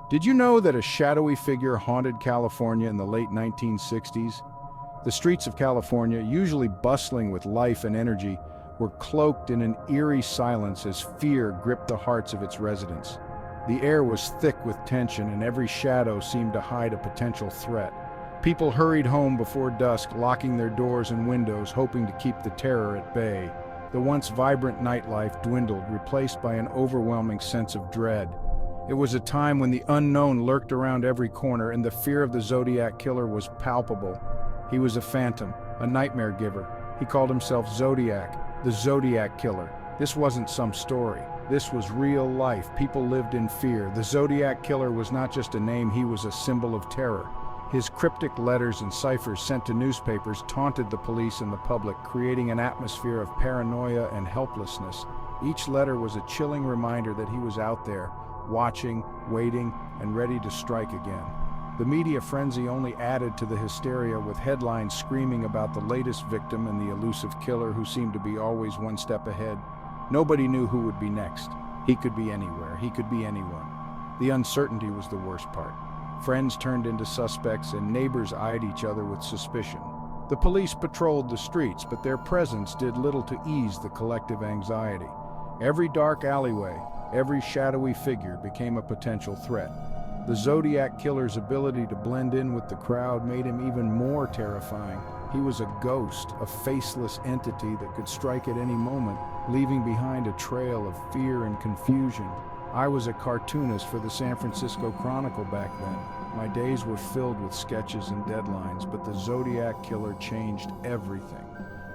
Did you know that a shadowy figure haunted California in the late 1960s? The streets of California, usually bustling with life and energy, were cloaked in an eerie silence as fear gripped the hearts of its residents. The air was thick with tension, and every shadow seemed to hide a potential threat. People hurried home before dusk, locking their doors and windows, hoping to keep the terror at bay. The once vibrant nightlife dwindled, replaced by an overwhelming sense of dread. It was a time when the unknown lurked around every corner, and the fear of the Zodiac Killer was palpable. He was a phantom, a nightmare giver. He called himself Zodiac, the Zodiac Killer. This wasn't some story. This was real life. People lived in fear. The Zodiac Killer was not just a name, he was a symbol of terror. His cryptic letters and ciphers sent to newspapers taunted the police and the public, creating an atmosphere of paranoia and helplessness. Each letter was a chilling reminder that he was out there, watching, waiting, and ready to strike again. The media frenzy only added to the hysteria, with headlines screaming about the latest victim and the elusive killer who seemed to be always one step ahead. Nobody knew who would be next. He could be anywhere. He could be anyone. The uncertainty was the worst part. Friends turned into suspects, and neighbors eyed each other with suspicion. The police patrolled the streets, but their presence did little to ease the collective anxiety. Every dark alleyway, every shadowy figure became a potential threat. The Zodiac Killer's ability to blend in with the crowd made him even more terrifying. He was a ghost, a faceless entity that could strike at any moment, leaving behind a trail of fear and confusion. I was a cartoonist for the San Francisco Chronicle back then. My days were filled with sketches and deadlines, but the Zodiac Killer changed everything.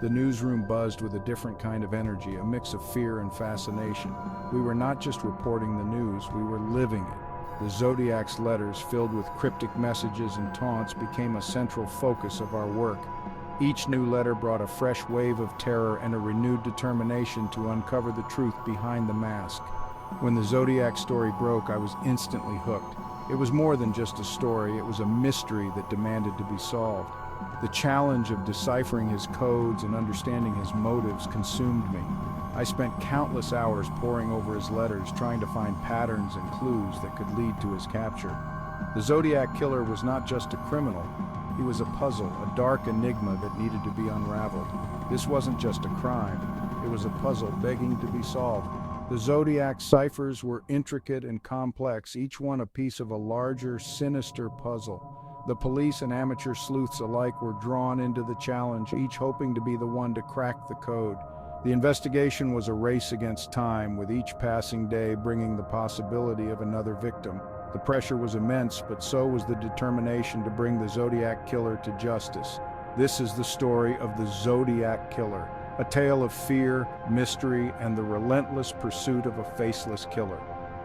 The newsroom buzzed with a different kind of energy, a mix of fear and fascination. We were not just reporting the news, we were living it. The Zodiac's letters, filled with cryptic messages and taunts, became a central focus of our work. Each new letter brought a fresh wave of terror and a renewed determination to uncover the truth behind the mask. When the Zodiac story broke, I was instantly hooked. It was more than just a story, it was a mystery that demanded to be solved. The challenge of deciphering his codes and understanding his motives consumed me. I spent countless hours poring over his letters, trying to find patterns and clues that could lead to his capture. The Zodiac Killer was not just a criminal, he was a puzzle, a dark enigma that needed to be unraveled. This wasn't just a crime, it was a puzzle begging to be solved. The Zodiac ciphers were intricate and complex, each one a piece of a larger, sinister puzzle. The police and amateur sleuths alike were drawn into the challenge, each hoping to be the one to crack the code. The investigation was a race against time, with each passing day bringing the possibility of another victim. The pressure was immense, but so was the determination to bring the Zodiac Killer to justice. This is the story of the Zodiac Killer, a tale of fear, mystery, and the relentless pursuit of a faceless killer.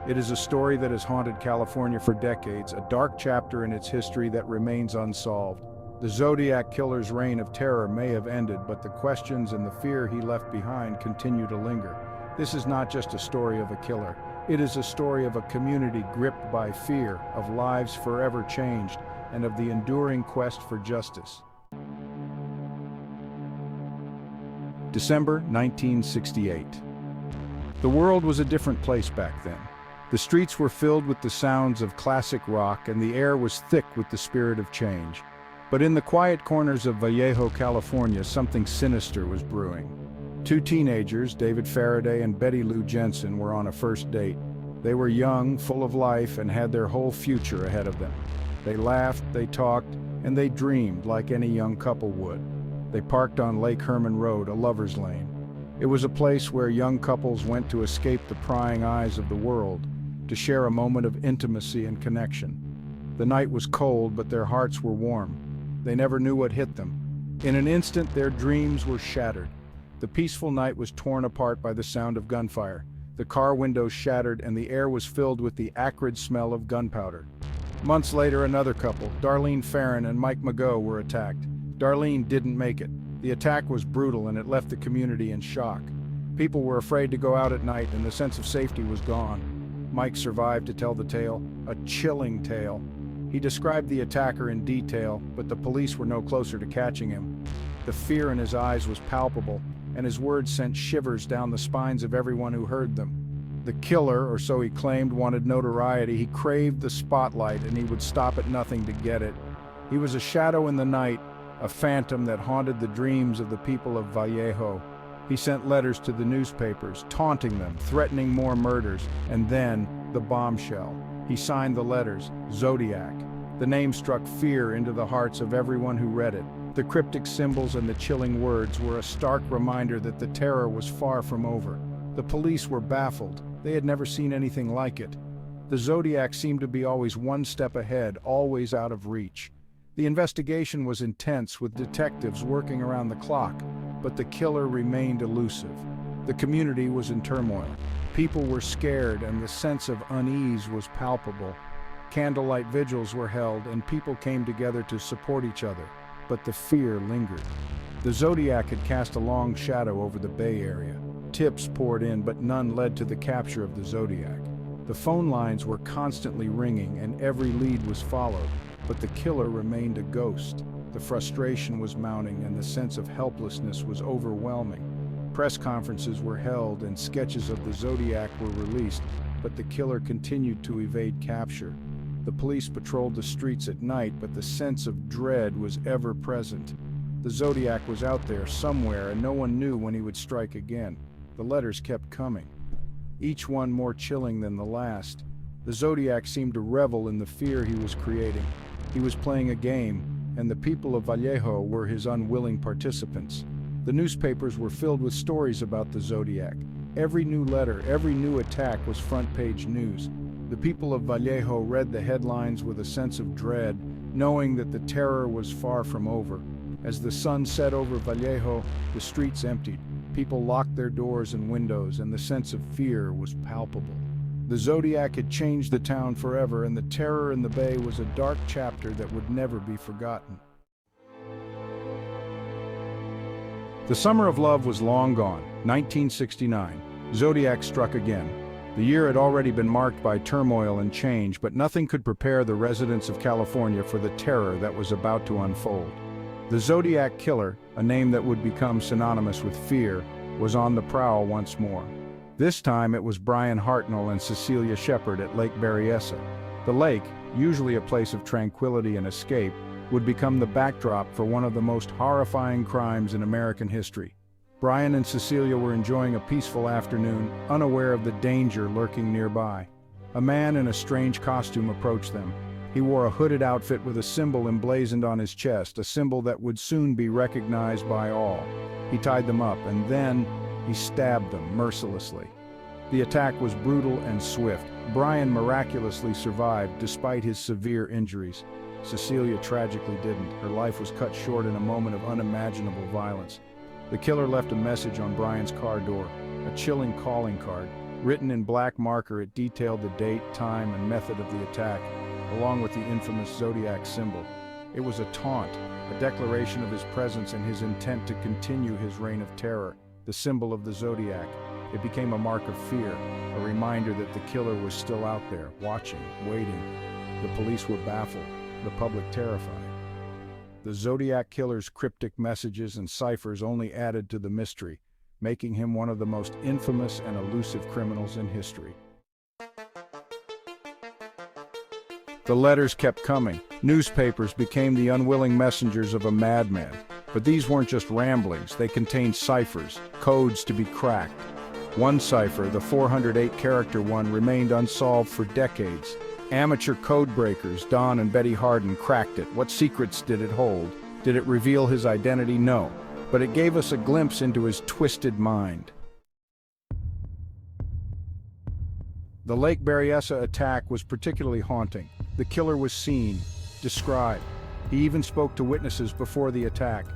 It is a story that has haunted California for decades, a dark chapter in its history that remains unsolved. The Zodiac Killer's reign of terror may have ended, but the questions and the fear he left behind continue to linger. This is not just a story of a killer. It is a story of a community gripped by fear, of lives forever changed, and of the enduring quest for justice. December 1968. The world was a different place back then. The streets were filled with the sounds of classic rock, and the air was thick with the spirit of change. But in the quiet corners of Vallejo, California, something sinister was brewing. Two teenagers, David Faraday and Lou Jensen, were on a first date. They were young, full of life, and had their whole future ahead of them. They laughed, they talked, and they dreamed like any young couple would. They parked on Lake Herman Road, a lover's lane. It was a place where young couples went to escape the prying eyes of the world, to share a moment of intimacy and connection. The night was cold, but their hearts were warm. They never knew what hit them. In an instant, their dreams were shattered. The peaceful night was torn apart by the sound of gunfire. The car windows shattered, and the air was filled with the acrid smell of gunpowder. Months later, another couple, Darlene Ferrin and Mike Mago, were attacked. Darlene didn't make it. The attack was brutal, and it left the community in shock. People were afraid to go out at night, and the sense of safety was gone. Mike survived to tell the tale, a chilling tale. He described the attacker in detail, but the police were no closer to catching him. The fear in his eyes was palpable, and his words sent shivers down the spines of everyone who heard them. The killer, or so he claimed, wanted notoriety. He craved the spotlight, and he would stop at nothing to get it. He was a shadow in the night, a phantom that haunted the dreams of the people of Vallejo. He sent letters to the newspapers, taunting them, threatening more murders, and then the bombshell. He signed the letters, Zodiac. The name struck fear into the hearts of everyone who read it. The cryptic symbols and the chilling words were a stark reminder that the terror was far from over. The police were baffled. They had never seen anything like it. The Zodiac seemed to be always one step ahead, always out of reach. The investigation was intense, with detectives working around the clock, but the killer remained elusive. The community was in turmoil. People were scared, and the sense of unease was palpable. Candlelight vigils were held, and people came together to support each other, but the fear lingered. The Zodiac had cast a long shadow over the Bay Area. Tips poured in, but none led to the capture of the Zodiac. The phone lines were constantly ringing, and every lead was followed, but the killer remained a ghost. The frustration was mounting, and the sense of helplessness was overwhelming. Press conferences were held, and sketches of the Zodiac were released, but the killer continued to evade capture. The police patrolled the streets at night, but the sense of dread was ever present. The Zodiac was out there somewhere, and no one knew when he would strike again. The letters kept coming, each one more chilling than the last. The Zodiac seemed to revel in the fear he was creating. He was playing a game, and the people of Vallejo were his unwilling participants. The newspapers were filled with stories about the Zodiac. Every new letter, every new attack was front-page news. The people of Vallejo read the headlines with a sense of dread, knowing that the terror was far from over. As the sun set over Vallejo, the streets emptied. People locked their doors and windows, and the sense of fear was palpable. The Zodiac had changed the town forever, and the terror in the Bay was a dark chapter that would never be forgotten. The summer of love was long gone, 1969. Zodiac struck again. The year had already been marked by turmoil and change, but nothing could prepare the residents of California for the terror that was about to unfold. The Zodiac Killer, a name that would become synonymous with fear, was on the prowl once more. This time it was Brian Hartnell and Cecilia Shepard at Lake Berryessa. The lake, usually a place of tranquility and escape, would become the backdrop for one of the most horrifying crimes in American history. Brian and Cecilia were enjoying a peaceful afternoon, unaware of the danger lurking nearby. A man in a strange costume approached them. He wore a hooded outfit with a symbol emblazoned on his chest, a symbol that would soon be recognized by all. He tied them up, and then he stabbed them mercilessly. The attack was brutal and swift. Brian miraculously survived despite his severe injuries. Cecilia tragically didn't. Her life was cut short in a moment of unimaginable violence. The killer left a message on Brian's car door, a chilling calling card. Written in black marker, it detailed the date, time, and method of the attack, along with the infamous Zodiac symbol. It was a taunt, a declaration of his presence and his intent to continue his reign of terror. The symbol of the Zodiac. It became a mark of fear, a reminder that the killer was still out there, watching, waiting. The police were baffled, the public terrified. The Zodiac Killer's cryptic messages and ciphers only added to the mystery, making him one of the most infamous and elusive criminals in history. The letters kept coming. Newspapers became the unwilling messengers of a madman. But these weren't just ramblings. They contained ciphers, codes to be cracked. One cipher, the 408-character one, remained unsolved for decades. Amateur code breakers, Don and Bettye Harden, cracked it. What secrets did it hold? Did it reveal his identity? No. But it gave us a glimpse into his twisted mind. The Lake Berryessa attack was particularly haunting. The killer was seen, described. He even spoke to witnesses before the attack.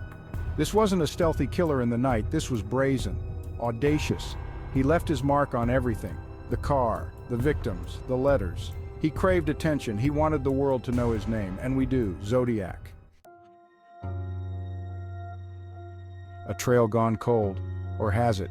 This wasn't a stealthy killer in the night. This was brazen, audacious. He left his mark on everything. The car, the victims, the letters. He craved attention. He wanted the world to know his name, and we do, Zodiac. A trail gone cold, or has it?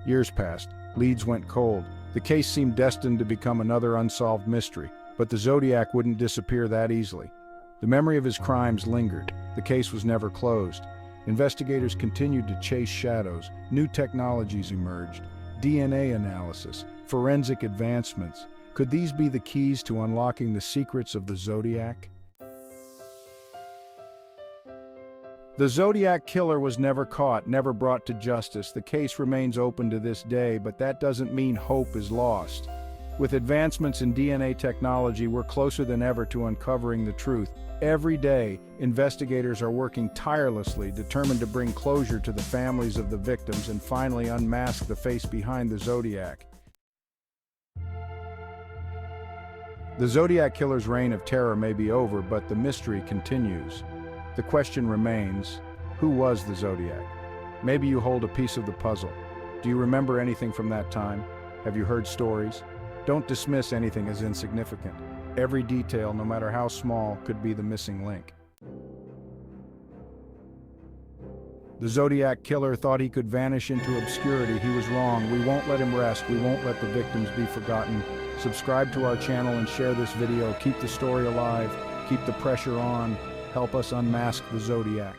Years passed, leads went cold. The case seemed destined to become another unsolved mystery, but the Zodiac wouldn't disappear that easily. The memory of his crimes lingered. The case was never closed. Investigators continued to chase shadows. New technologies emerged. DNA analysis, forensic advancements. Could these be the keys to unlocking the secrets of the Zodiac? The Zodiac Killer was never caught, never brought to justice. The case remains open to this day, but that doesn't mean hope is lost. With advancements in DNA technology, we're closer than ever to uncovering the truth. Every day, investigators are working tirelessly, determined to bring closure to the families of the victims and finally unmask the face behind the Zodiac. The Zodiac Killer's reign of terror may be over, but the mystery continues. The question remains, who was the Zodiac? Maybe you hold a piece of the puzzle. Do you remember anything from that time? Have you heard stories? Don't dismiss anything as insignificant. Every detail, no matter how small, could be the missing link. The Zodiac Killer thought he could vanish into obscurity. He was wrong. We won't let him rest. We won't let the victims be forgotten. Subscribe to our channel and share this video. Keep the story alive. Keep the pressure on. Help us unmask the Zodiac.